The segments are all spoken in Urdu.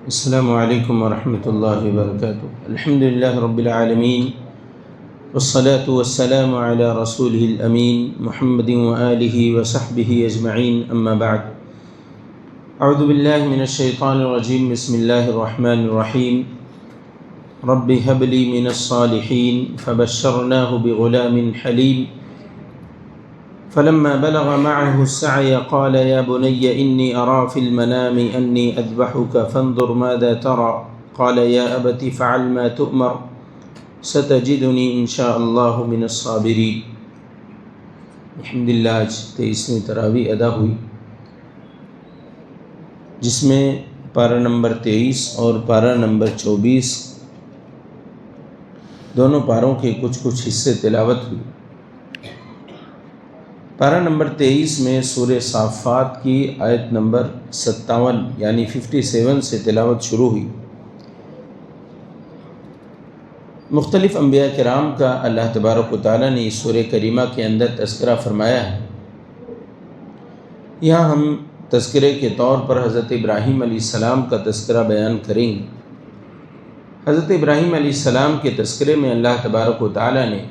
السلام علیکم ورحمۃ اللہ وبرکاتہ۔ الحمد للہ رب العالمین والصلاة والسلام علی رسولہ الامین محمد وآلہ وصحبہ اجمعین، اما بعد۔ اعوذ باللہ من الشیطان الرجیم، بسم اللہ الرحمن الرحیم۔ رب هب لی من الصالحین فبشرناہ بغلام حلیم فلما بلغ معه السعي قال يا بني إني أرى في المنام أني أذبحك فانظر ماذا ترى قال يا أبت فعل ما تؤمر ستجدني إن شاء الله من الصابرين۔ الحمدللہ آج 23ویں تراویح ادا ہوئی، جس میں پارہ نمبر 23 اور پارہ نمبر 24 دونوں پاروں کے کچھ حصے تلاوت ہوئی۔ پارہ نمبر 23 میں سورہ صافات کی آیت نمبر 57 یعنی 57 سے تلاوت شروع ہوئی۔ مختلف انبیاء کرام کا اللہ تبارک و تعالیٰ نے اس سورہ کریمہ کے اندر تذکرہ فرمایا ہے۔ یہاں ہم تذکرے کے طور پر حضرت ابراہیم علیہ السلام کا تذکرہ بیان کریں گے۔ حضرت ابراہیم علیہ السلام کے تذکرے میں اللہ تبارک و تعالیٰ نے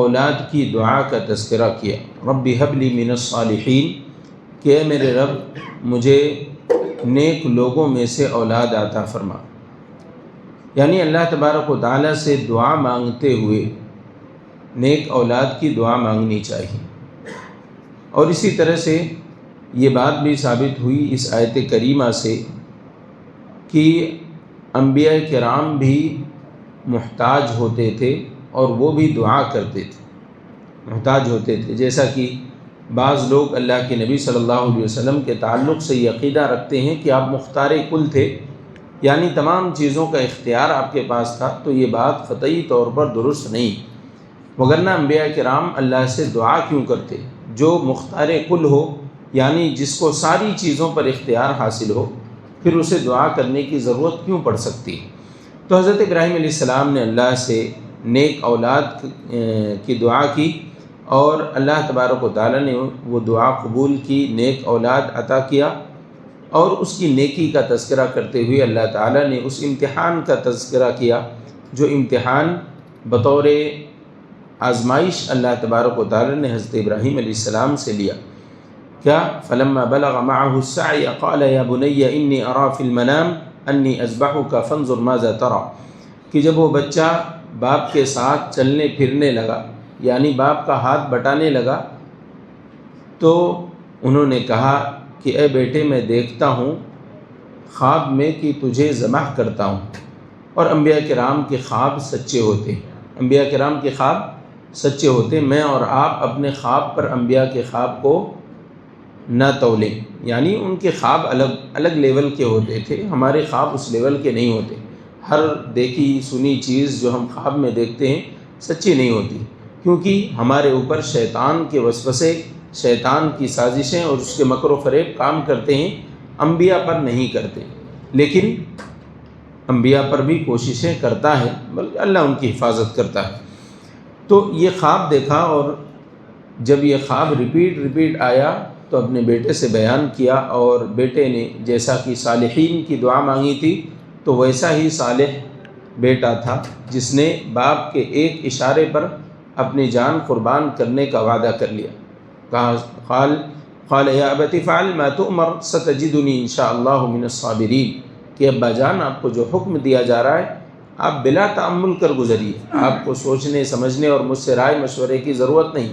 اولاد کی دعا کا تذکرہ کیا، رب ہب لی من الصالحین، کہ اے میرے رب مجھے نیک لوگوں میں سے اولاد عطا فرما۔ یعنی اللہ تبارک و تعالیٰ سے دعا مانگتے ہوئے نیک اولاد کی دعا مانگنی چاہیے۔ اور اسی طرح سے یہ بات بھی ثابت ہوئی اس آیت کریمہ سے کہ انبیاء کرام بھی محتاج ہوتے تھے اور وہ بھی دعا کرتے تھے، محتاج ہوتے تھے۔ جیسا کہ بعض لوگ اللہ کے نبی صلی اللہ علیہ وسلم کے تعلق سے یہ عقیدہ رکھتے ہیں کہ آپ مختار کل تھے، یعنی تمام چیزوں کا اختیار آپ کے پاس تھا، تو یہ بات قطعی طور پر درست نہیں۔ وگرنہ انبیاء کرام اللہ سے دعا کیوں کرتے؟ جو مختار کل ہو، یعنی جس کو ساری چیزوں پر اختیار حاصل ہو، پھر اسے دعا کرنے کی ضرورت کیوں پڑ سکتی؟ تو حضرت ابراہیم علیہ السلام نے اللہ سے نیک اولاد کی دعا کی، اور اللہ تبارک و تعالیٰ نے وہ دعا قبول کی، نیک اولاد عطا کیا۔ اور اس کی نیکی کا تذکرہ کرتے ہوئے اللہ تعالیٰ نے اس امتحان کا تذکرہ کیا، جو امتحان بطور آزمائش اللہ تبارک و تعالیٰ نے حضرت ابراہیم علیہ السلام سے لیا۔ کیا؟ فلما بلغ معه السعي قال يا بني إني أرى في المنام أني أذبحك فانظر ماذا ترى، کہ جب وہ بچہ باپ کے ساتھ چلنے پھرنے لگا، یعنی باپ کا ہاتھ بٹانے لگا، تو انہوں نے کہا کہ اے بیٹے میں دیکھتا ہوں خواب میں کہ تجھے ذبح کرتا ہوں۔ اور انبیاء کرام کے خواب سچے ہوتے ہیں، انبیاء کرام کے خواب سچے ہوتے ہیں۔ میں اور آپ اپنے خواب پر انبیاء کے خواب کو نہ تولیں، یعنی ان کے خواب الگ لیول کے ہوتے تھے، ہمارے خواب اس لیول کے نہیں ہوتے۔ ہر دیکھی سنی چیز جو ہم خواب میں دیکھتے ہیں سچی نہیں ہوتی، کیونکہ ہمارے اوپر شیطان کے وسوسے، شیطان کی سازشیں اور اس کے مکر و فریب کام کرتے ہیں، انبیاء پر نہیں کرتے۔ لیکن انبیاء پر بھی کوششیں کرتا ہے، بلکہ اللہ ان کی حفاظت کرتا ہے۔ تو یہ خواب دیکھا، اور جب یہ خواب ریپیٹ آیا تو اپنے بیٹے سے بیان کیا، اور بیٹے نے جیسا کہ صالحین کی دعا مانگی تھی تو ویسا ہی صالح بیٹا تھا، جس نے باپ کے ایک اشارے پر اپنی جان قربان کرنے کا وعدہ کر لیا۔ کہا قال یا ابت فعل ما تؤمر ستجدنی ان شاء اللہ من الصابرین، کہ ابا جان آپ کو جو حکم دیا جا رہا ہے آپ بلا تأمل کر گزریے، آپ کو سوچنے سمجھنے اور مجھ سے رائے مشورے کی ضرورت نہیں،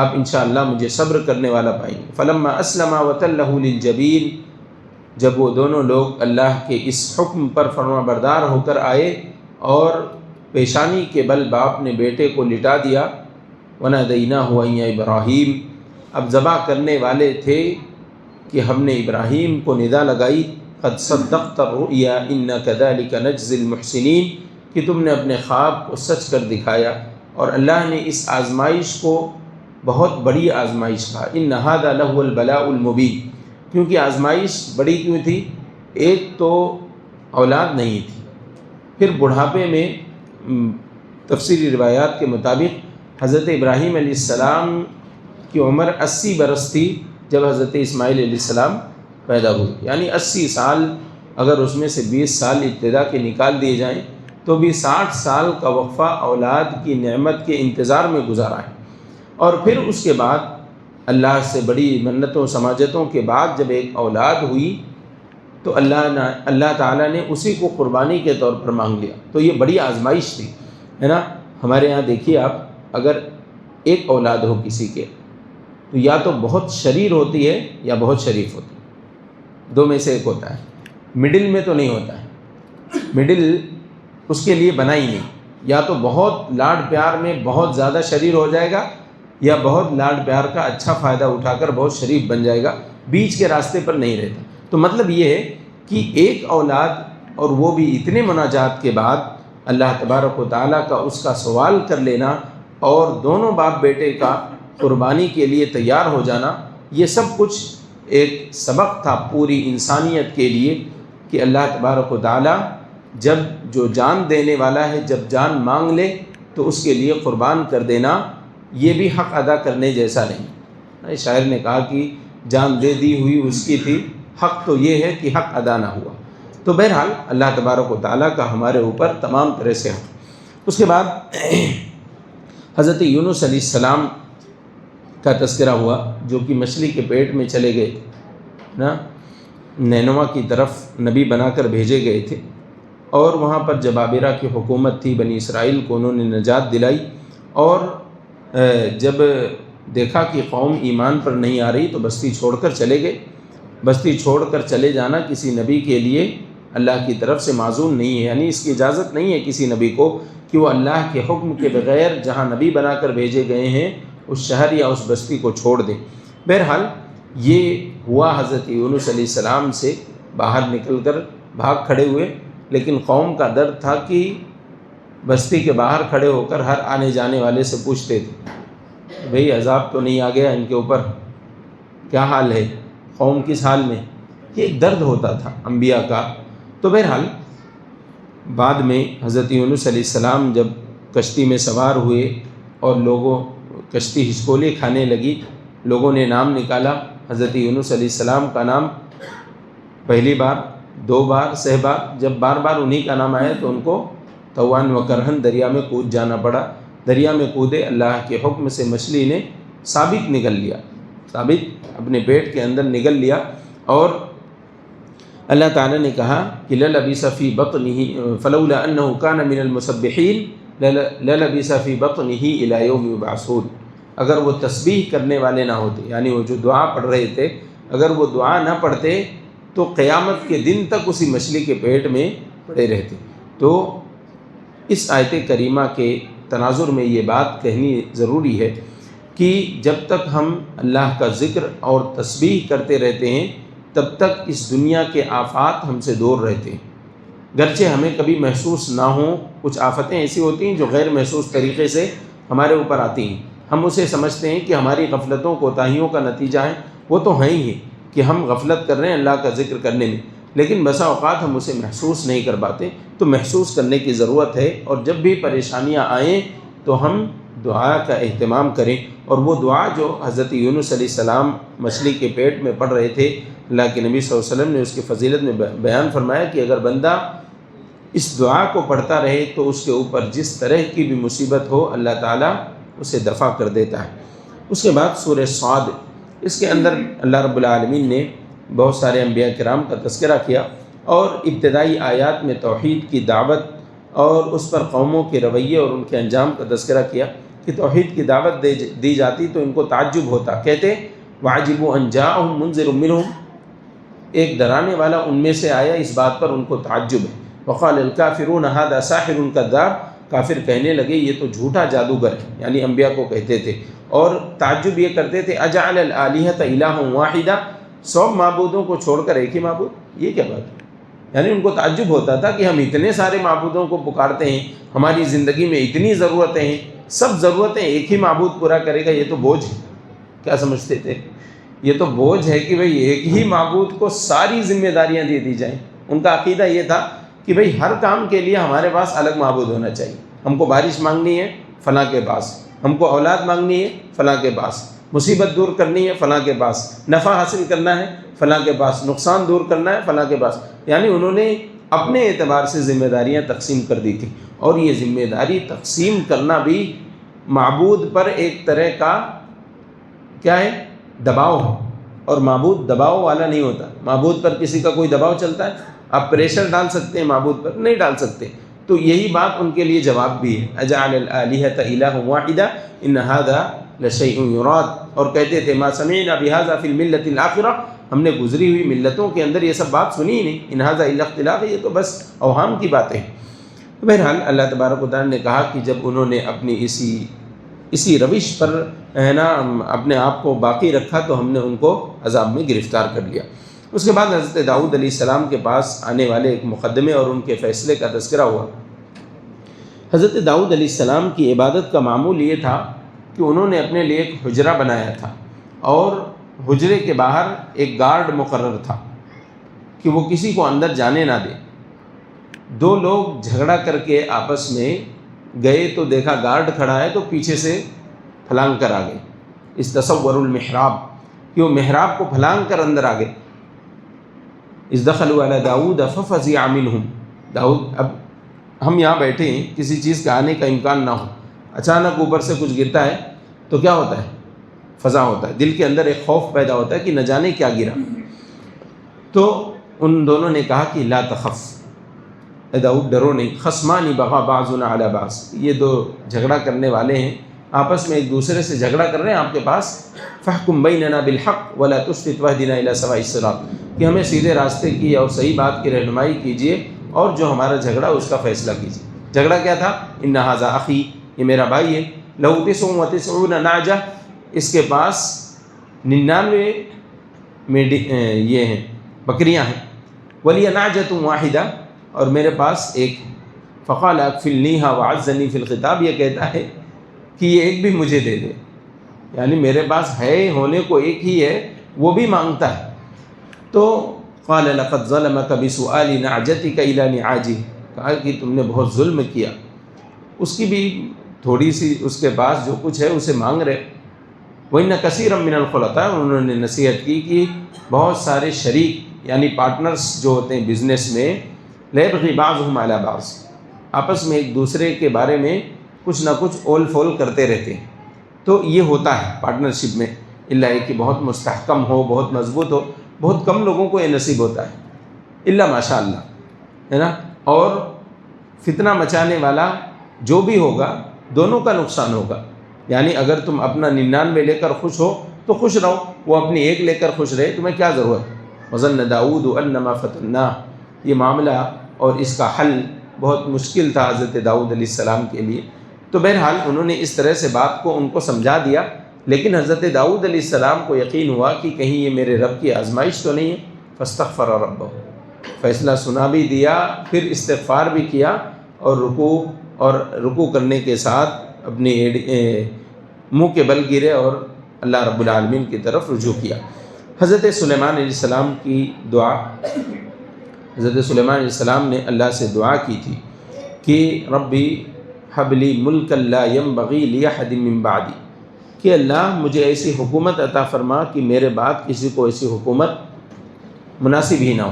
آپ انشاءاللہ مجھے صبر کرنے والا پائیں گے۔ فلما اسلم وتلہ للجبین، جب وہ دونوں لوگ اللہ کے اس حکم پر فرما بردار ہو کر آئے اور پیشانی کے بل باپ نے بیٹے کو لٹا دیا، وَنَادَيْنَاهُ أَن يَا إِبْرَاهِيمُ، اب ذبح کرنے والے تھے کہ ہم نے ابراہیم کو ندا لگائی، قد صدقت الرؤيا إِنَّا كَذَلِكَ نَجْزِي الْمُحْسِنِينَ، کہ تم نے اپنے خواب کو سچ کر دکھایا۔ اور اللہ نے اس آزمائش کو بہت بڑی آزمائش کہا، إِنَّ هَذَا لَهُوَ الْبَلَاءُ الْمُبِينُ، کیونکہ آزمائش بڑی کیوں تھی؟ ایک تو اولاد نہیں تھی، پھر بڑھاپے میں تفسیری روایات کے مطابق حضرت ابراہیم علیہ السلام کی عمر 80 برس تھی جب حضرت اسماعیل علیہ السلام پیدا ہوئی، یعنی 80 سال اگر اس میں سے 20 سال ابتدا کے نکال دیے جائیں تو بھی 60 سال کا وقفہ اولاد کی نعمت کے انتظار میں گزارا ہے۔ اور پھر اس کے بعد اللہ سے بڑی منتوں سماجتوں کے بعد جب ایک اولاد ہوئی تو اللہ تعالیٰ نے اسی کو قربانی کے طور پر مانگ لیا۔ تو یہ بڑی آزمائش تھی، ہے نا۔ ہمارے یہاں دیکھیے آپ، اگر ایک اولاد ہو کسی کے تو یا تو بہت شریر ہوتی ہے یا بہت شریف ہوتی ہے، دو میں سے ایک ہوتا ہے، مڈل میں تو نہیں ہوتا ہے۔ مڈل اس کے لیے بنا ہی نہیں، یا تو بہت لاڈ پیار میں بہت زیادہ شریر ہو جائے گا یا بہت لاڈ پیار کا اچھا فائدہ اٹھا کر بہت شریف بن جائے گا، بیچ کے راستے پر نہیں رہتا۔ تو مطلب یہ ہے کہ ایک اولاد، اور وہ بھی اتنے مناجات کے بعد اللہ تبارک و تعالیٰ کا اس کا سوال کر لینا اور دونوں باپ بیٹے کا قربانی کے لیے تیار ہو جانا، یہ سب کچھ ایک سبق تھا پوری انسانیت کے لیے کہ اللہ تبارک و تعالیٰ جب جو جان دینے والا ہے، جب جان مانگ لے تو اس کے لیے قربان کر دینا، یہ بھی حق ادا کرنے جیسا نہیں۔ شاعر نے کہا کہ جان دے دی ہوئی اس کی تھی، حق تو یہ ہے کہ حق ادا نہ ہوا۔ تو بہرحال اللہ تبارک و تعالیٰ کا ہمارے اوپر تمام طرح سے حق۔ اس کے بعد حضرت یونس علیہ السلام کا تذکرہ ہوا، جو کہ مچھلی کے پیٹ میں چلے گئے نا، نینوا کی طرف نبی بنا کر بھیجے گئے تھے، اور وہاں پر جبابرہ کی حکومت تھی، بنی اسرائیل کو انہوں نے نجات دلائی، اور جب دیکھا کہ قوم ایمان پر نہیں آ رہی تو بستی چھوڑ کر چلے گئے۔ بستی چھوڑ کر چلے جانا کسی نبی کے لیے اللہ کی طرف سے معزول نہیں ہے، یعنی اس کی اجازت نہیں ہے کسی نبی کو کہ وہ اللہ کے حکم کے بغیر جہاں نبی بنا کر بھیجے گئے ہیں اس شہر یا اس بستی کو چھوڑ دیں۔ بہرحال یہ ہوا، حضرت یونس علیہ السلام سے باہر نکل کر بھاگ کھڑے ہوئے، لیکن قوم کا درد تھا کہ بستی کے باہر کھڑے ہو کر ہر آنے جانے والے سے پوچھتے تھے بھئی عذاب تو نہیں آ گیا ان کے اوپر، کیا حال ہے، قوم کس حال میں؟ یہ ایک درد ہوتا تھا انبیاء کا۔ تو بہرحال بعد میں حضرت یونس علیہ السلام جب کشتی میں سوار ہوئے اور کشتی ہچکولے کھانے لگی، لوگوں نے نام نکالا حضرت یونس علیہ السلام کا نام، پہلی بار، 2 بار، 6 بار، جب بار بار انہی کا نام آیا تو ان کو توان و کرہن دریا میں کود جانا پڑا۔ دریا میں کودے، اللہ کے حکم سے مچھلی نے ثابت نگل لیا، ثابت اپنے پیٹ کے اندر نگل لیا، اور اللہ تعالیٰ نے کہا کہ لَلَبِثَ فِي بَطْنِهِ فَلَوْلَا أَنَّهُ كَانَ مِنَ الْمُسَبِّحِينَ لَلَبِثَ فِي بَطْنِهِ إِلَى يَوْمِ يُبْعَثُونَ۔ اگر وہ تسبیح کرنے والے نہ ہوتے، یعنی وہ جو دعا پڑھ رہے تھے، اگر وہ دعا نہ پڑھتے تو قیامت کے دن تک اسی مچھلی کے پیٹ میں پڑے رہتے۔ تو اس آیت کریمہ کے تناظر میں یہ بات کہنی ضروری ہے کہ جب تک ہم اللہ کا ذکر اور تسبیح کرتے رہتے ہیں تب تک اس دنیا کے آفات ہم سے دور رہتے ہیں، گرچہ ہمیں کبھی محسوس نہ ہوں۔ کچھ آفتیں ایسی ہوتی ہیں جو غیر محسوس طریقے سے ہمارے اوپر آتی ہیں، ہم اسے سمجھتے ہیں کہ ہماری غفلتوں کوتاہیوں کا نتیجہ ہے، وہ تو ہیں ہی کہ ہم غفلت کر رہے ہیں اللہ کا ذکر کرنے میں، لیکن بسا اوقات ہم اسے محسوس نہیں کر پاتے۔ تو محسوس کرنے کی ضرورت ہے، اور جب بھی پریشانیاں آئیں تو ہم دعا کا اہتمام کریں، اور وہ دعا جو حضرت یونس علیہ السلام مچھلی کے پیٹ میں پڑھ رہے تھے، اللہ کے نبی صلی اللہ علیہ وسلم نے اس کی فضیلت میں بیان فرمایا کہ اگر بندہ اس دعا کو پڑھتا رہے تو اس کے اوپر جس طرح کی بھی مصیبت ہو اللہ تعالیٰ اسے دفع کر دیتا ہے۔ اس کے بعد سورہ صاد، اس کے اندر اللہ رب العالمین نے بہت سارے انبیاء کرام کا تذکرہ کیا، اور ابتدائی آیات میں توحید کی دعوت اور اس پر قوموں کے رویے اور ان کے انجام کا تذکرہ کیا کہ توحید کی دعوت دی جاتی تو ان کو تعجب ہوتا، کہتے وَعَجِبُوا أَن جَاءَهُم مُنذِرٌ مِّنْهُمْ، ایک ڈرانے والا ان میں سے آیا، اس بات پر ان کو تعجب ہے۔ وَقَالَ الْكَافِرُونَ هَذَا سَاحِرٌ كَذَّابٌ، کافر کہنے لگے یہ تو جھوٹا جادوگر ہے، یعنی انبیاء کو کہتے تھے، اور تعجب یہ کرتے تھے أَجَعَلَ الْآلِهَةَ إِلَٰهًا وَاحِدًا، 100 معبودوں کو چھوڑ کر ایک ہی معبود، یہ کیا بات ہے؟ یعنی ان کو تعجب ہوتا تھا کہ ہم اتنے سارے معبودوں کو پکارتے ہیں، ہماری زندگی میں اتنی ضرورتیں ہیں، سب ضرورتیں ایک ہی معبود پورا کرے گا، یہ تو بوجھ ہے۔ کیا سمجھتے تھے؟ یہ تو بوجھ ہے کہ بھئی ایک ہی معبود کو ساری ذمہ داریاں دے دی جائیں۔ ان کا عقیدہ یہ تھا کہ بھئی ہر کام کے لیے ہمارے پاس الگ معبود ہونا چاہیے، ہم کو بارش مانگنی ہے فلاں کے پاس، ہم کو اولاد مانگنی ہے فلاں کے پاس، مصیبت دور کرنی ہے فلاں کے پاس، نفع حاصل کرنا ہے فلاں کے پاس، نقصان دور کرنا ہے فلاں کے پاس. یعنی انہوں نے اپنے اعتبار سے ذمہ داریاں تقسیم کر دی تھیں. اور یہ ذمہ داری تقسیم کرنا بھی معبود پر ایک طرح کا کیا ہے، دباؤ ہے. اور معبود دباؤ والا نہیں ہوتا. معبود پر کسی کا کوئی دباؤ چلتا ہے؟ آپ پریشر ڈال سکتے ہیں معبود پر؟ نہیں ڈال سکتے. تو یہی بات ان کے لیے جواب بھی ہے. اجعل الآلہۃ الہ واحدہ ان ھذا لشیء یراد. اور کہتے تھے ما سمعنا بھذا فی الملۃ الآخرہ، ہم نے گزری ہوئی ملتوں کے اندر یہ سب بات سنی ہی نہیں. ان ھذا الا اختلاق، یہ تو بس اوہام کی باتیں ہیں. بہرحال اللہ تبارک و تعالیٰ نے کہا کہ جب انہوں نے اپنی اسی روش پر ہے نا اپنے آپ کو باقی رکھا تو ہم نے ان کو عذاب میں گرفتار کر لیا. اس کے بعد حضرت داؤد علیہ السلام کے پاس آنے والے ایک مقدمے اور ان کے فیصلے کا تذکرہ ہوا. حضرت داؤد علیہ السلام کی عبادت کا معمول یہ تھا کہ انہوں نے اپنے لیے ایک حجرہ بنایا تھا، اور حجرے کے باہر ایک گارڈ مقرر تھا کہ وہ کسی کو اندر جانے نہ دے. دو لوگ جھگڑا کر کے آپس میں گئے تو دیکھا گارڈ کھڑا ہے تو پیچھے سے پھلانگ کر آ گئے. استصور المحراب، کہ وہ محراب کو پھلانگ کر اندر آ گئے. اذ دخلوا علی داؤد ففزع منهم، داؤد اب ہم یہاں بیٹھے ہیں، کسی چیز کا آنے کا امکان نہ ہو، اچانک اوپر سے کچھ گرتا ہے تو کیا ہوتا ہے؟ فزع ہوتا ہے. دل کے اندر ایک خوف پیدا ہوتا ہے کہ نہ جانے کیا گرا. تو ان دونوں نے کہا کہ لا تخف، اے داؤد ڈرو نہیں. خصمان بغى بعضنا علی بعض، یہ دو جھگڑا کرنے والے ہیں، آپس میں ایک دوسرے سے جھگڑا کر رہے ہیں آپ کے پاس. فاحکم بیننا بالحق ولا تشطط واہدنا الی سواء الصراط، کہ ہمیں سیدھے راستے کی اور صحیح بات کی رہنمائی کیجیے، اور جو ہمارا جھگڑا اس کا فیصلہ کیجیے. جھگڑا کیا تھا؟ ان ھذا اخی، یہ میرا بھائی ہے. لہ 99 نعجہ، اس کے پاس 99 یہ ہیں بکریاں ہیں. ولی نعجۃ واحدہ، اور میرے پاس ایک. فقال اکفلنیھا وعزنی فی الخطاب، یہ کہتا ہے کہ یہ ایک بھی مجھے دے دے. یعنی میرے پاس ہے، ہونے کو ایک ہی ہے، وہ بھی مانگتا ہے. تو قال لقد ظلمك بسؤال نعجتك الى نعاجه، کہا کہ تم نے بہت ظلم کیا، اس کی بھی تھوڑی سی اس کے پاس جو کچھ ہے اسے مانگ رہے. وَإِنَّ كَثِيرًا مِّنَ الْخُلَطَاء، انہوں نے نصیحت کی کہ بہت سارے شریک یعنی پارٹنرز جو ہوتے ہیں بزنس میں، لَيَبْغِي بَعْضُهُمْ عَلَى بَعْضٍ، آپس میں ایک دوسرے کے بارے میں کچھ نہ کچھ اول فول کرتے رہتے ہیں. تو یہ ہوتا ہے پارٹنرشپ میں، اللہ کہ بہت مستحکم ہو، بہت مضبوط ہو. بہت کم لوگوں کو یہ نصیب ہوتا ہے، الا ماشاء اللہ، ہے نا. اور فتنہ مچانے والا جو بھی ہوگا دونوں کا نقصان ہوگا. یعنی اگر تم اپنا 99 لے کر خوش ہو تو خوش رہو، وہ اپنی ایک لے کر خوش رہے، تمہیں کیا ضرورت. وظن داؤد انما فتناہ، یہ معاملہ اور اس کا حل بہت مشکل تھا حضرت داؤد علیہ السلام کے لیے. تو بہرحال انہوں نے اس طرح سے بات کو ان کو سمجھا دیا. لیکن حضرت داؤد علیہ السلام کو یقین ہوا کہ کہیں یہ میرے رب کی آزمائش تو نہیں ہے. فاستغفر ربہ، فیصلہ سنا بھی دیا، پھر استغفار بھی کیا، اور رکوع کرنے کے ساتھ اپنی منہ کے بل گرے اور اللہ رب العالمین کی طرف رجوع کیا. حضرت سلیمان علیہ السلام کی دعا، حضرت سلیمان علیہ السلام نے اللہ سے دعا کی تھی کہ ربی حب لی ملکا لا ینبغی لاحد من بعدی، کہ اللہ مجھے ایسی حکومت عطا فرما کہ میرے بعد کسی کو ایسی حکومت مناسب ہی نہ ہو.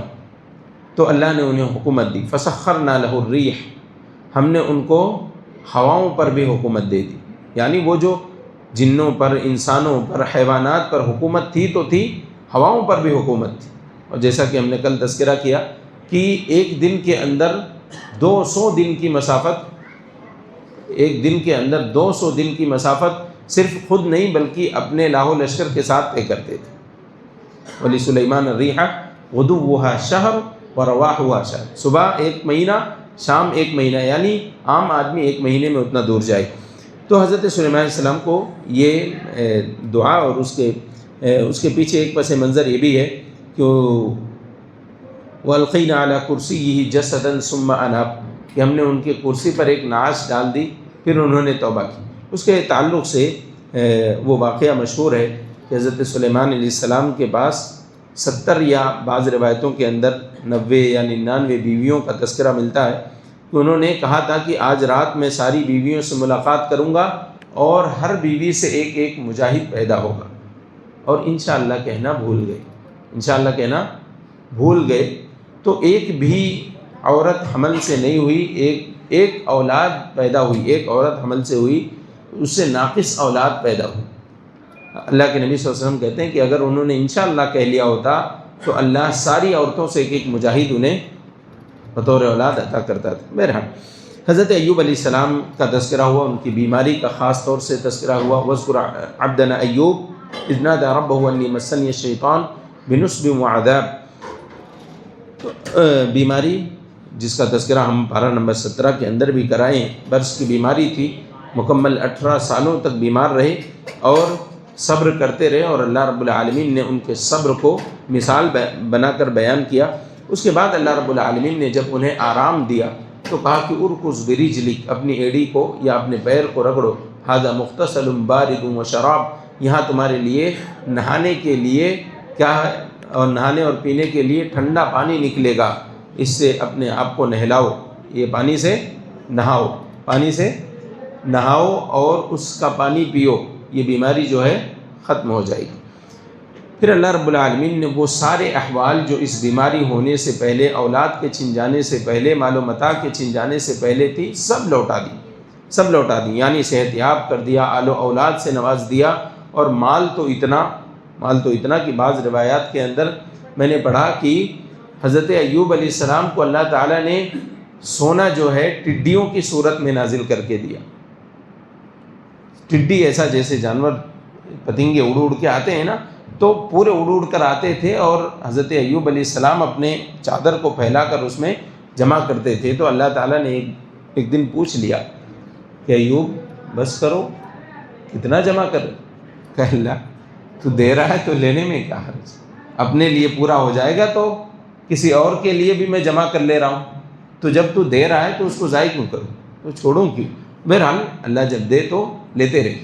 تو اللہ نے انہیں حکومت دی. فسخرنا لہ الریح، ہم نے ان کو ہواؤں پر بھی حکومت دے دی. یعنی وہ جو جنوں پر، انسانوں پر، حیوانات پر حکومت تھی تو تھی، ہواؤں پر بھی حکومت تھی. اور جیسا کہ ہم نے کل تذکرہ کیا کہ ایک دن کے اندر 200 دن کی مسافت، ایک دن کے اندر 200 دن کی مسافت صرف خود نہیں بلکہ اپنے لاہو لشکر کے ساتھ طے کرتے تھے. وَلِسُلَيْمَانَ الرِّيحَ غُدُوُّهَا شَهْرٌ وَرَوَاحُهَا شَهْرٌ، صبح ایک مہینہ، شام ایک مہینہ، یعنی عام آدمی ایک مہینے میں اتنا دور جائے. تو حضرت سلیمان علیہ السلام کو یہ دعا اور اس کے پیچھے ایک پس منظر یہ بھی ہے کہ وَأَلْقَيْنَا عَلَى كُرْسِيِّهِ جَسَدًا ثُمَّ أَنَابَ، کہ ہم نے ان کے کرسی پر ایک نعش ڈال دی، پھر انہوں نے توبہ کی. اس کے تعلق سے وہ واقعہ مشہور ہے کہ حضرت سلیمان علیہ السلام کے پاس 70 یا بعض روایتوں کے اندر 90 یا 99 بیویوں کا تذکرہ ملتا ہے کہ انہوں نے کہا تھا کہ آج رات میں ساری بیویوں سے ملاقات کروں گا اور ہر بیوی سے ایک ایک مجاہد پیدا ہوگا۔ اور انشاءاللہ کہنا بھول گئے، انشاءاللہ کہنا بھول گئے، تو ایک بھی عورت حمل سے نہیں ہوئی، ایک اولاد پیدا ہوئی، ایک عورت حمل سے ہوئی، اس سے ناقص اولاد پیدا ہوئی۔ اللہ کے نبی صلی اللہ علیہ وسلم کہتے ہیں کہ اگر انہوں نے انشاءاللہ کہہ لیا ہوتا تو اللہ ساری عورتوں سے ایک ایک مجاہد انہیں بطور اولاد عطا کرتا تھا۔ بہرحال حضرت ایوب علیہ السلام کا تذکرہ ہوا، ان کی بیماری کا خاص طور سے تذکرہ ہوا۔ وَاذْكُرْ عَبْدَنَا ایوب اذ نادى ربه انی مسنی الشیطان بنصب وعذاب۔ بیماری جس کا تذکرہ ہم پارہ نمبر 17 کے اندر بھی کرائیں، برس کی بیماری تھی، مکمل 18 سالوں تک بیمار رہے اور صبر کرتے رہے، اور اللہ رب العالمین نے ان کے صبر کو مثال بنا کر بیان کیا۔ اس کے بعد اللہ رب العالمین نے جب انہیں آرام دیا تو کہا کہ ارکض برجلک، اپنی ایڑی کو یا اپنے پیر کو رگڑو، ھذا مغتسل بارد وشراب، یہاں تمہارے لیے نہانے کے لیے کیا ہے، اور نہانے اور پینے کے لیے ٹھنڈا پانی نکلے گا، اس سے اپنے آپ کو نہلاؤ، یہ پانی سے نہاؤ، پانی سے نہاؤ اور اس کا پانی پیو، یہ بیماری جو ہے ختم ہو جائے گی۔ پھر اللہ رب العالمین نے وہ سارے احوال جو اس بیماری ہونے سے پہلے، اولاد کے چھن جانے سے پہلے، مال و متاع کے چھن جانے سے پہلے تھی، سب لوٹا دی، یعنی صحت یاب کر دیا، آل و اولاد سے نواز دیا، اور مال تو اتنا کہ بعض روایات کے اندر میں نے پڑھا کہ حضرت ایوب علیہ السلام کو اللہ تعالیٰ نے سونا جو ہے ٹڈیوں کی صورت میں نازل کر کے دیا۔ ٹڈی ایسا جیسے جانور پتنگے اڑ کے آتے ہیں نا، تو پورے اڑ کر آتے تھے، اور حضرت ایوب علیہ السلام اپنے چادر کو پھیلا کر اس میں جمع کرتے تھے۔ تو اللہ تعالیٰ نے ایک دن پوچھ لیا کہ ایوب بس کرو، کتنا جمع کر؟ کہ اللہ تو دے رہا ہے تو لینے میں کیا حرج، اپنے لیے پورا ہو جائے گا تو کسی اور کے لیے بھی میں جمع کر لے رہا ہوں، تو جب تو دے رہا ہے تو اس کو ضائع کیوں کروں، تو چھوڑوں کیوں؟ بہرحال اللہ جب دے تو لیتے رہے،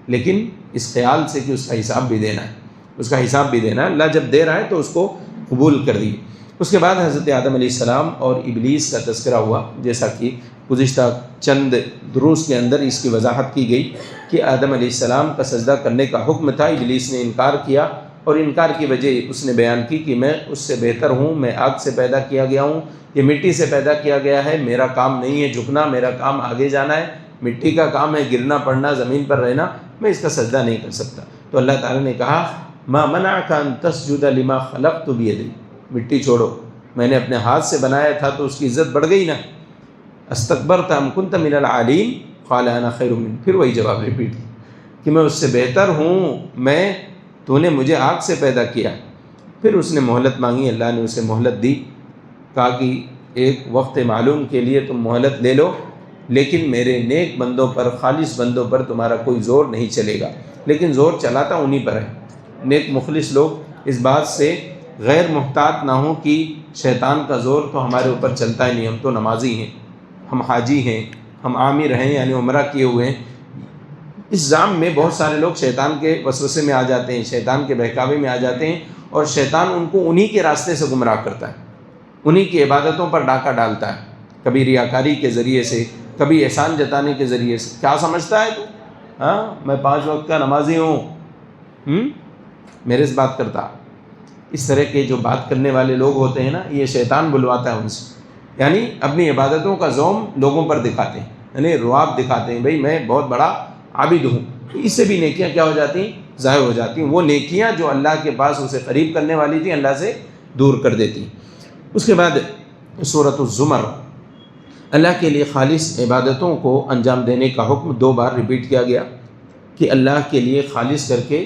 لیکن اس خیال سے کہ اس کا حساب بھی دینا ہے، اللہ جب دے رہا ہے تو اس کو قبول کر دی۔ اس کے بعد حضرت آدم علیہ السلام اور ابلیس کا تذکرہ ہوا، جیسا کہ گزشتہ چند دروس کے اندر اس کی وضاحت کی گئی کہ آدم علیہ السلام کا سجدہ کرنے کا حکم تھا، ابلیس نے انکار کیا، اور انکار کی وجہ اس نے بیان کی کہ میں اس سے بہتر ہوں، میں آگ سے پیدا کیا گیا ہوں، یہ مٹی سے پیدا کیا گیا ہے، میرا کام نہیں ہے جھکنا، میرا کام آگے جانا ہے، مٹی کا کام ہے گرنا پڑنا، زمین پر رہنا، میں اس کا سجدہ نہیں کر سکتا۔ تو اللہ تعالیٰ نے کہا ما منعک ان تسجد لما خلقت بیدی، مٹی چھوڑو، میں نے اپنے ہاتھ سے بنایا تھا تو اس کی عزت بڑھ گئی نا، استکبرت ام کنت من العالین قال انا خیر منہ، پھر وہی جواب ریپیٹ کہ میں اس سے بہتر ہوں، تو نے مجھے آگ سے پیدا کیا۔ پھر اس نے مہلت مانگی، اللہ نے اسے مہلت دی، کہا کہ ایک وقت معلوم کے لیے تم مہلت لے لو، لیکن میرے نیک بندوں پر، خالص بندوں پر تمہارا کوئی زور نہیں چلے گا، لیکن زور چلاتا انہی پر ہے۔ نیک مخلص لوگ اس بات سے غیر محتاط نہ ہوں کہ شیطان کا زور تو ہمارے اوپر چلتا ہی نہیں، ہم تو نمازی ہیں، ہم حاجی ہیں، ہم عامر ہیں، یعنی عمرہ کیے ہوئے ہیں۔ اس ظام میں بہت سارے لوگ شیطان کے وسوسے میں آ جاتے ہیں، شیطان کے بہکاوے میں آ جاتے ہیں، اور شیطان ان کو انہی کے راستے سے گمراہ کرتا ہے، انہی کی عبادتوں پر ڈاکہ ڈالتا ہے، کبھی ریاکاری کے ذریعے سے، کبھی احسان جتانے کے ذریعے سے۔ کیا سمجھتا ہے تو؟ ہاں میں 5 وقت کا نمازی ہوں، میرے سے بات کرتا۔ اس طرح کے جو بات کرنے والے لوگ ہوتے ہیں نا، یہ شیطان بلواتا ہے ان سے، یعنی اپنی عبادتوں کا زوم لوگوں پر دکھاتے ہیں، یعنی رعب دکھاتے ہیں، بھئی میں بہت بڑا عابد ہوں۔ اس سے بھی نیکیاں کیا ہو جاتی ہیں؟ ضائع ہو جاتی ہیں، وہ نیکیاں جو اللہ کے پاس اسے قریب کرنے والی تھیں، اللہ سے دور کر دیتی ہیں۔ اس کے بعد سورۃ الزمر، اللہ کے لیے خالص عبادتوں کو انجام دینے کا حکم 2 بار ریپیٹ کیا گیا کہ اللہ کے لیے خالص کر کے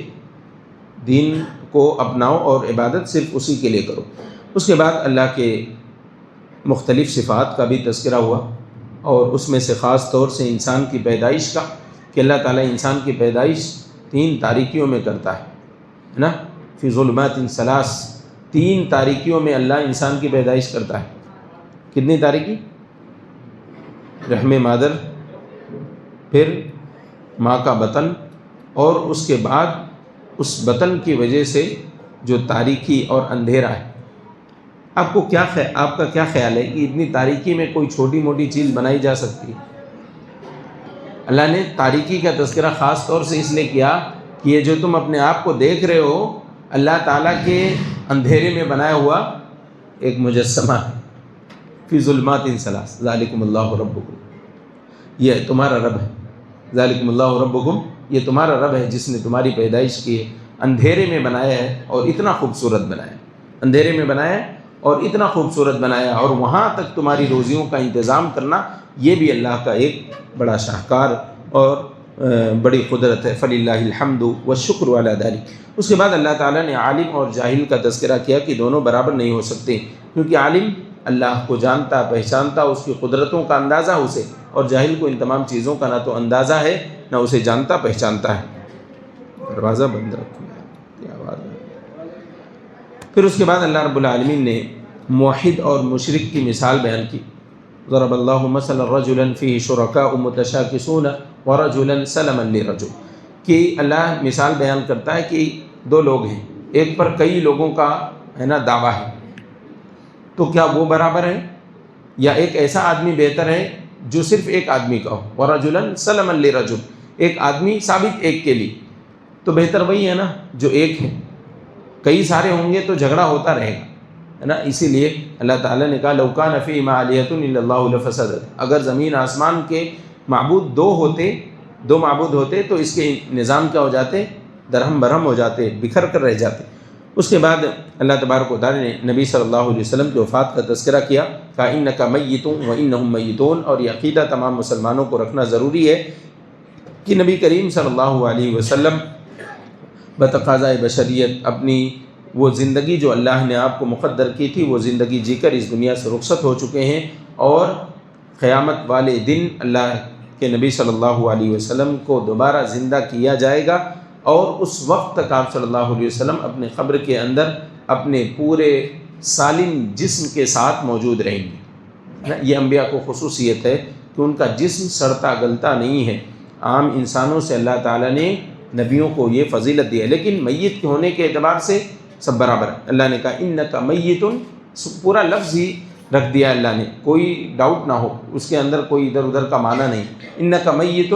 دین کو اپناؤ اور عبادت صرف اسی کے لیے کرو۔ اس کے بعد اللہ کے مختلف صفات کا بھی تذکرہ ہوا، اور اس میں سے خاص طور سے انسان کی پیدائش کا، کہ اللہ تعالیٰ انسان کی پیدائش 3 تاریکیوں میں کرتا ہے نا، فی ظلمات 3، 3 تاریکیوں میں اللہ انسان کی پیدائش کرتا ہے۔ کتنی تاریکی؟ رحم مادر، پھر ماں کا بطن، اور اس کے بعد اس بطن کی وجہ سے جو تاریکی اور اندھیرا ہے۔ آپ کا کیا خیال ہے کہ اتنی تاریکی میں کوئی چھوٹی موٹی چیز بنائی جا سکتی ہے؟ اللہ نے تاریکی کا تذکرہ خاص طور سے اس لیے کیا کہ یہ جو تم اپنے آپ کو دیکھ رہے ہو اللہ تعالیٰ کے اندھیرے میں بنایا ہوا ایک مجسمہ ہے، فی ظلمات ثلاث ذالکم اللہ ربکم، یہ تمہارا رب ہے، ذالکم اللہ ربکم، یہ تمہارا رب ہے جس نے تمہاری پیدائش کی ہے، اندھیرے میں بنایا ہے اور اتنا خوبصورت بنایا، اندھیرے میں بنایا ہے اور اتنا خوبصورت بنایا، اور وہاں تک تمہاری روزیوں کا انتظام کرنا یہ بھی اللہ کا ایک بڑا شاہکار اور بڑی قدرت ہے۔ فللہ الحمد والشکر علی ذلک۔ اس کے بعد اللہ تعالیٰ نے عالم اور جاہل کا تذکرہ کیا کہ دونوں برابر نہیں ہو سکتے، کیونکہ عالم اللہ کو جانتا پہچانتا، اس کی قدرتوں کا اندازہ اسے، اور جاہل کو ان تمام چیزوں کا نہ تو اندازہ ہے نہ اسے جانتا پہچانتا ہے۔ دروازہ بند رکھو، کیا آواز ہے۔ پھر اس کے بعد اللہ رب العالمین نے موحد اور مشرک کی مثال بیان کی۔ ضرب اللہ مثلا رجلا فیہ شرکاء متشاکسون ورجلا سلما لرجل، کہ اللہ مثال بیان کرتا ہے کہ دو لوگ ہیں، ایک پر کئی لوگوں کا دعویٰ ہے، تو کیا وہ برابر ہے، یا ایک ایسا آدمی بہتر ہے جو صرف ایک آدمی کا ہو، ورجلا سلما لرجل، ایک آدمی ثابت ایک کے لیے، تو بہتر وہی ہے نا جو ایک ہے، کئی سارے ہوں گے تو جھگڑا ہوتا رہے گا، ہے نا۔ اسی لیے اللہ تعالیٰ نے کہا لو کان فیہما آلہۃ الا اللہ لفسدت، اگر زمین آسمان کے معبود دو معبود ہوتے تو اس کے نظام کیا ہو جاتے، درہم برہم ہو جاتے، بکھر کر رہ جاتے۔ اس کے بعد اللہ تبارک و تعالیٰ نے نبی صلی اللہ علیہ وسلم کی وفات کا تذکرہ کیا، کہا انک میت وانہم میتون، اور یہ عقیدہ تمام مسلمانوں کو رکھنا ضروری ہے کہ نبی کریم صلی اللہ علیہ وسلم بتقاضۂ بشریت اپنی وہ زندگی جو اللہ نے آپ کو مقدر کی تھی وہ زندگی جی کر اس دنیا سے رخصت ہو چکے ہیں، اور قیامت والے دن اللہ کے نبی صلی اللہ علیہ وسلم کو دوبارہ زندہ کیا جائے گا، اور اس وقت تک آپ صلی اللہ علیہ وسلم اپنے قبر کے اندر اپنے پورے سالم جسم کے ساتھ موجود رہیں گے۔ یہ انبیاء کو خصوصیت ہے کہ ان کا جسم سڑتا گلتا نہیں ہے، عام انسانوں سے اللہ تعالیٰ نے نبیوں کو یہ فضیلت دی ہے، لیکن میت کے ہونے کے اعتبار سے سب برابر ہے۔ اللہ نے کہا انک میت، پورا لفظ ہی رکھ دیا اللہ نے، کوئی ڈاؤٹ نہ ہو اس کے اندر، کوئی ادھر ادھر کا معنی نہیں۔ انک میت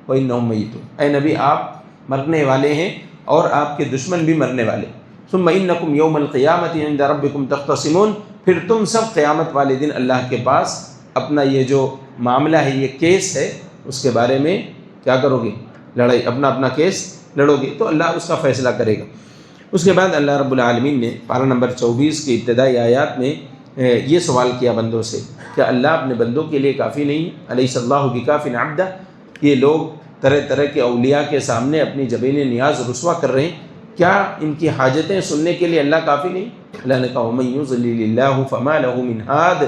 وانہم میتون، اے نبی آپ مرنے والے ہیں اور آپ کے دشمن بھی مرنے والے۔ ثم انکم یوم القیامۃ عند ربکم تختصمون، پھر تم سب قیامت والے دن اللہ کے پاس اپنا یہ جو معاملہ ہے، یہ کیس ہے، اس کے بارے میں کیا کرو گے، لڑائی، اپنا اپنا کیس لڑو گے، تو اللہ اس کا فیصلہ کرے گا۔ اس کے بعد اللہ رب العالمین نے پارہ نمبر 24 کی ابتدائی آیات میں یہ سوال کیا بندوں سے، کیا اللہ اپنے بندوں کے لیے کافی نہیں؟ الیس اللہ بکاف عبدہ، یہ لوگ طرح طرح کے اولیاء کے سامنے اپنی جبین نیاز رسوا کر رہے ہیں، کیا ان کی حاجتیں سننے کے لیے اللہ کافی نہیں؟ اللہ نے کہا ومن یضلل اللہ فما لہ من ہاد،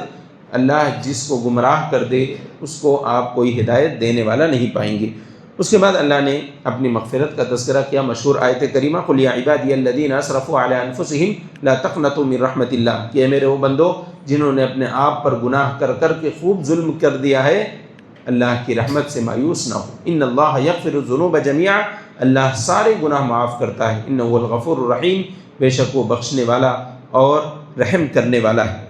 اللہ جس کو گمراہ کر دے اس کو آپ کوئی ہدایت دینے والا نہیں پائیں گے۔ اس کے بعد اللہ نے اپنی مغفرت کا تذکرہ کیا، مشہور آیت کریمہ قل یا عبادی الذین اسرفوا علی انفسہم لا تقنطوا من رحمت اللہ، کہ میرے وہ بندو جنہوں نے اپنے آپ پر گناہ کر کر کے خوب ظلم کر دیا ہے، اللہ کی رحمت سے مایوس نہ ہو۔ ان اللہ یغفر الذنوب جميعا، اللہ سارے گناہ معاف کرتا ہے، انہ هو الغفور الرحیم، بے شک وہ بخشنے والا اور رحم کرنے والا ہے۔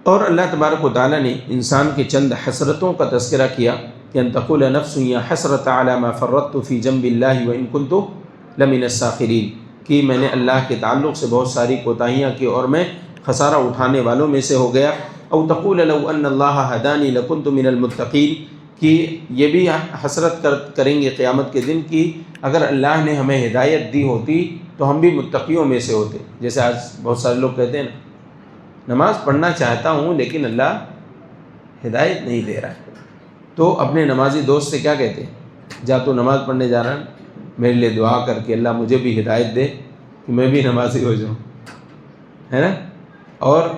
اور اللہ تبارک و تعالیٰ نے انسان کے چند حسرتوں کا تذکرہ کیا کہ ان تقول نفس یا حسرت علی ما فرطت فی جنب اللہ وان کنت لمن الساخرین، کہ میں نے اللہ کے تعلق سے بہت ساری کوتاہیاں کی اور میں خسارہ اٹھانے والوں میں سے ہو گیا۔ او تقول لو ان اللہ ہدانی لکنت من المتقین، کہ یہ بھی حسرت کریں گے قیامت کے دن کی اگر اللہ نے ہمیں ہدایت دی ہوتی تو ہم بھی متقیوں میں سے ہوتے۔ جیسے آج بہت سارے لوگ کہتے ہیں نا، نماز پڑھنا چاہتا ہوں لیکن اللہ ہدایت نہیں دے رہا ہے، تو اپنے نمازی دوست سے کیا کہتے ہیں، جا تو نماز پڑھنے جا رہا ہے، میرے لیے دعا کر کے اللہ مجھے بھی ہدایت دے کہ میں بھی نمازی ہو جاؤں، ہے نا۔ اور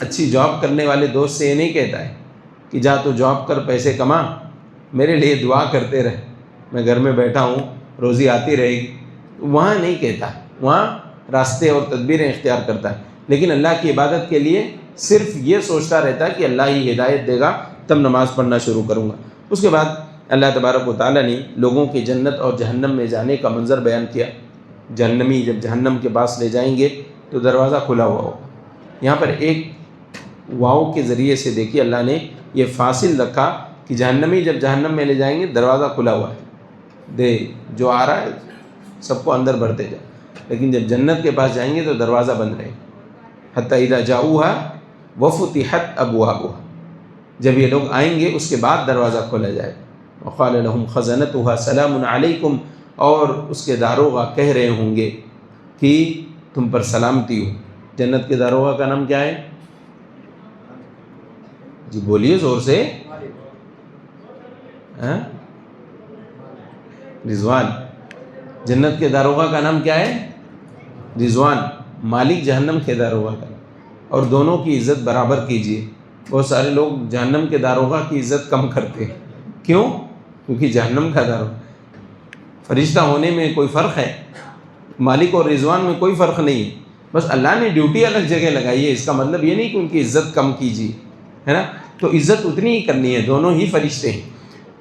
اچھی جاب کرنے والے دوست سے یہ نہیں کہتا ہے کہ جا تو جاب کر پیسے کما، میرے لیے دعا کرتے رہ، میں گھر میں بیٹھا ہوں روزی آتی رہے گی، وہاں نہیں کہتا، وہاں راستے اور تدبیریں اختیار کرتا ہے، لیکن اللہ کی عبادت کے لیے صرف یہ سوچتا رہتا ہے کہ اللہ ہی ہدایت دے گا تب نماز پڑھنا شروع کروں گا۔ اس کے بعد اللہ تبارک و تعالیٰ نے لوگوں کے جنت اور جہنم میں جانے کا منظر بیان کیا۔ جہنمی جب جہنم کے پاس لے جائیں گے تو دروازہ کھلا ہوا ہوگا، یہاں پر ایک واو کے ذریعے سے دیکھیے اللہ نے یہ فاصل رکھا کہ جہنمی جب جہنم میں لے جائیں گے دروازہ کھلا ہوا ہے، دے جو آ رہا ہے سب کو اندر بھرتے جائیں، لیکن جب جنت کے پاس جائیں گے تو دروازہ بند رہے گا، حتی اذا جاؤوها وفتحت ابوابها، جب یہ لوگ آئیں گے اس کے بعد دروازہ کھولا جائے گا۔ وقال لهم خزنتها سلام علیکم، اور اس کے داروغہ کہہ رہے ہوں گے کہ تم پر سلامتی ہو۔ جنت کے داروغہ کا نام کیا ہے؟ جی بولیے زور سے۔ رضوان۔ جنت کے داروغہ کا نام کیا ہے؟ رضوان۔ مالک جہنم کے داروغہ کا، اور دونوں کی عزت برابر کیجیے۔ بہت سارے لوگ جہنم کے داروغہ کی عزت کم کرتے ہیں، کیوں؟ کیونکہ جہنم کا داروغہ، فرشتہ ہونے میں کوئی فرق ہے؟ مالک اور رضوان میں کوئی فرق نہیں ہے، بس اللہ نے ڈیوٹی الگ جگہ لگائی ہے، اس کا مطلب یہ نہیں کہ ان کی عزت کم کیجیے، ہے نا؟ تو عزت اتنی ہی کرنی ہے، دونوں ہی فرشتے ہیں۔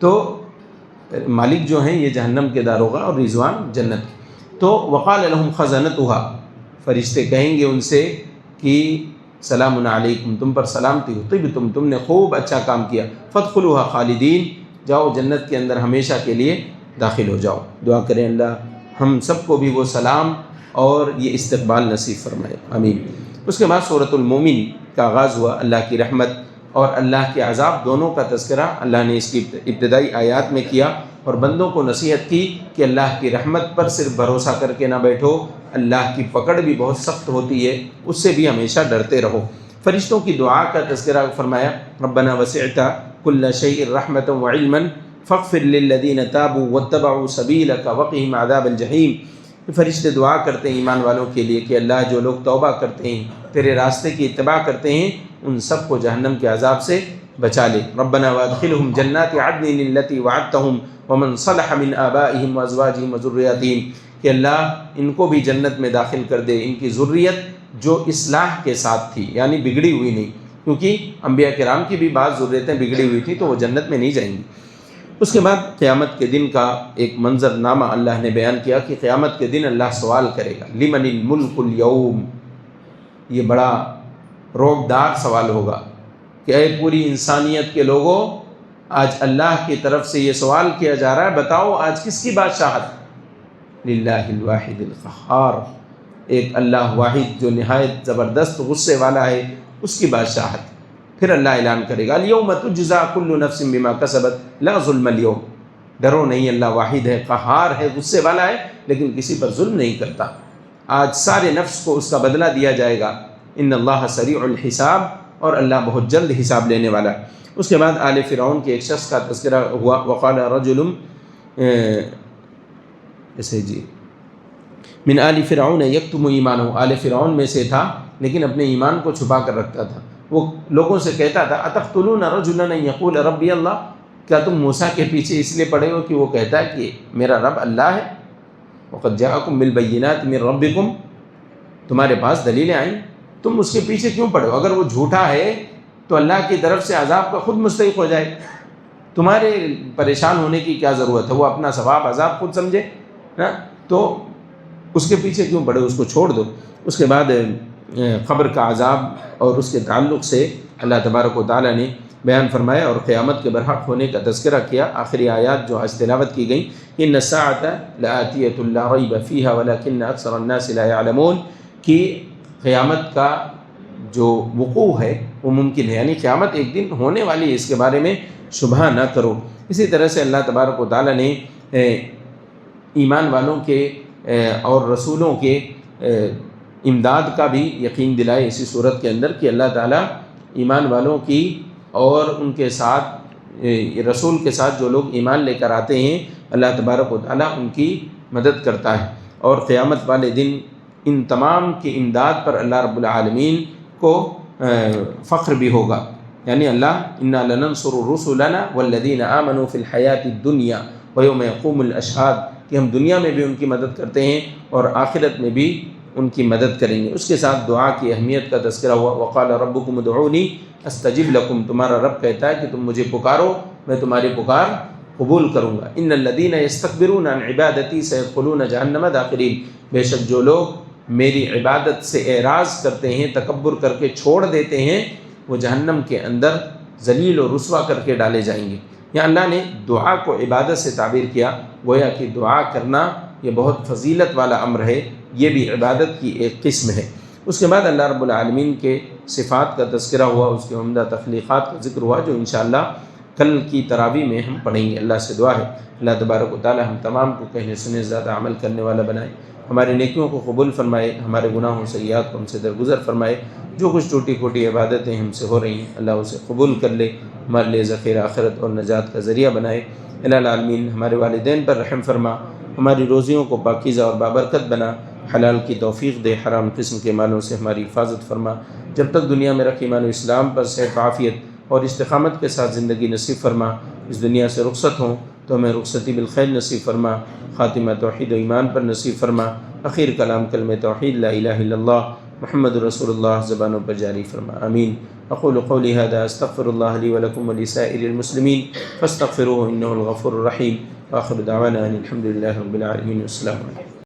تو مالک جو ہیں یہ جہنم کے داروغہ اور رضوان جنت کے۔ تو وقال لهم خزنتها، فرشتے کہیں گے ان سے کہ سلام علیکم، تم پر سلامتی ہو، تم نے خوب اچھا کام کیا، فادخلوها خالدین، جاؤ جنت کے اندر ہمیشہ کے لیے داخل ہو جاؤ۔ دعا کریں اللہ ہم سب کو بھی وہ سلام اور یہ استقبال نصیب فرمائے، آمین۔ اس کے بعد سورۃ المومن کا آغاز ہوا، اللہ کی رحمت اور اللہ کے عذاب دونوں کا تذکرہ اللہ نے اس کی ابتدائی آیات میں کیا، اور بندوں کو نصیحت کی کہ اللہ کی رحمت پر صرف بھروسہ کر کے نہ بیٹھو، اللہ کی پکڑ بھی بہت سخت ہوتی ہے، اس سے بھی ہمیشہ ڈرتے رہو۔ فرشتوں کی دعا کا تذکرہ فرمایا، ربنا وسعت کل شیء رحمۃ وعلما فاغفر للذین تابوا واتبعوا سبیلک وقہم عذاب الجحیم۔ فرشتے دعا کرتے ہیں ایمان والوں کے لیے کہ اللہ جو لوگ توبہ کرتے ہیں، تیرے راستے کی اتباع کرتے ہیں، ان سب کو جہنم کے عذاب سے بچا لے۔ ربنا وادخلهم جنات عدن التي وعدتهم ومن صلح من آبائهم وازواجهم وذرياتهم، کہ اللہ ان کو بھی جنت میں داخل کر دے، ان کی ذریت جو اصلاح کے ساتھ تھی، یعنی بگڑی ہوئی نہیں، کیونکہ انبیاء کرام کی بھی بعض ذریتیں بگڑی ہوئی تھیں تو وہ جنت میں نہیں جائیں گی۔ اس کے بعد قیامت کے دن کا ایک منظر نامہ اللہ نے بیان کیا کہ قیامت کے دن اللہ سوال کرے گا، لمن الملک اليوم، یہ بڑا روبدار سوال ہوگا کہ اے پوری انسانیت کے لوگوں، آج اللہ کی طرف سے یہ سوال کیا جا رہا ہے، بتاؤ آج کس کی بادشاہت؟ للہ الواحد القہار، ایک اللہ واحد جو نہایت زبردست غصے والا ہے، اس کی بادشاہت۔ پھر اللہ اعلان کرے گا، الیوم تجزا کل نفس بما کسبت لا ظلم اليوم، ڈرو نہیں، اللہ واحد ہے، قہار ہے، غصے والا ہے، لیکن کسی پر ظلم نہیں کرتا۔ آج سارے نفس کو اس کا بدلہ دیا جائے گا، ان اللہ سریع الحساب، اور اللہ بہت جلد حساب لینے والا ہے۔ اس کے بعد آل فرعون کے ایک شخص کا تذکرہ ہوا، وقال رجل من آل فرعون یکتم ایمانہ، آل فرعون میں سے تھا لیکن اپنے ایمان کو چھپا کر رکھتا تھا، وہ لوگوں سے کہتا تھا، اتقتلون رجلا ان یقول ربی اللہ، کیا تم موسیٰ کے پیچھے اس لیے پڑے ہو کہ وہ کہتا ہے کہ میرا رب اللہ ہے؟ وقد جاءکم بالبینات من ربکم، تمہارے پاس دلیلیں آئیں، تم اس کے پیچھے کیوں پڑے ہو؟ اگر وہ جھوٹا ہے تو اللہ کی طرف سے عذاب کا خود مستحق ہو جائے، تمہارے پریشان ہونے کی کیا ضرورت ہے؟ وہ اپنا ثواب عذاب خود سمجھے نا، تو اس کے پیچھے کیوں پڑے، اس کو چھوڑ دو۔ اس کے بعد قبر کا عذاب اور اس کے تعلق سے اللہ تبارک و تعالیٰ نے بیان فرمایا اور قیامت کے برحق ہونے کا تذکرہ کیا۔ آخری آیات جو آج تلاوت کی گئیں، ان الساعة لآتیۃ لا ریب فیہا ولکن اکثر الناس لا یعلمون، کہ قیامت کا جو وقوع ہے وہ ممکن ہے، یعنی قیامت ایک دن ہونے والی ہے، اس کے بارے میں شبہ نہ کرو۔ اسی طرح سے اللہ تبارک و تعالیٰ نے ایمان والوں کے اور رسولوں کے امداد کا بھی یقین دلائے اسی صورت کے اندر کہ اللہ تعالیٰ ایمان والوں کی اور ان کے ساتھ رسول کے ساتھ جو لوگ ایمان لے کر آتے ہیں، اللہ تبارک و تعالیٰ ان کی مدد کرتا ہے، اور قیامت والے دن ان تمام کی امداد پر اللہ رب العالمین کو فخر بھی ہوگا، یعنی اللہ انا لننصر رسلنا والذین آمنوا فی الحیات الدنیا ویوم یقوم الاشہاد، کہ ہم دنیا میں بھی ان کی مدد کرتے ہیں اور آخرت میں بھی ان کی مدد کریں گے۔ اس کے ساتھ دعا کی اہمیت کا تذکرہ ہوا، وقال ربکم ادعونی استجب لکم، تمہارا رب کہتا ہے کہ تم مجھے پکارو، میں تمہاری پکار قبول کروں گا۔ ان الذین یستکبرون عن عبادتی سیدخلون جہنم داخرین، بے شک جو لوگ میری عبادت سے اعراض کرتے ہیں، تکبر کر کے چھوڑ دیتے ہیں، وہ جہنم کے اندر ذلیل و رسوا کر کے ڈالے جائیں گے۔ یا اللہ نے دعا کو عبادت سے تعبیر کیا، گویا کہ دعا کرنا یہ بہت فضیلت والا امر ہے، یہ بھی عبادت کی ایک قسم ہے۔ اس کے بعد اللہ رب العالمین کے صفات کا تذکرہ ہوا، اس کے عمدہ تخلیقات کا ذکر ہوا، جو انشاءاللہ کل کی تراویح میں ہم پڑھیں گے۔ اللہ سے دعا ہے اللہ تبارک و تعالی ہم تمام کو کہنے سنے زیادہ عمل کرنے والا بنائے، ہماری نیکیوں کو قبول فرمائے، ہمارے گناہوں سیئات کو ہم سے درگزر فرمائے۔ جو کچھ ٹوٹی پھوٹی عبادتیں ہم سے ہو رہی ہیں اللہ اسے قبول کر لے، ہمارے لیے ذخیر آخرت اور نجات کا ذریعہ بنائے۔ الہ العالمین ہمارے والدین پر رحم فرما، ہماری روزیوں کو پاکیزہ اور بابرکت بنا، حلال کی توفیق دے، حرام قسم کے مالوں سے ہماری حفاظت فرما۔ جب تک دنیا میں رکھ ایمان و اسلام پر صحت عافیت اور استقامت کے ساتھ زندگی نصیب فرما، اس دنیا سے رخصت ہوں تو ہمیں رخصتی بالخیر نصیب فرما، خاتمہ توحید و ایمان پر نصیب فرما، اخیر کلام کلمہ توحید لا الہ الا اللہ محمد رسول اللہ زبانوں پر جاری فرما، آمین۔ اقول قولی هذا استغفر اللہ لی ولکم ولسائر المسلمین فاستغفروه انہ الغفور الرحیم، وآخر دعوانا ان الحمد للہ رب العالمین، السلام علیکم۔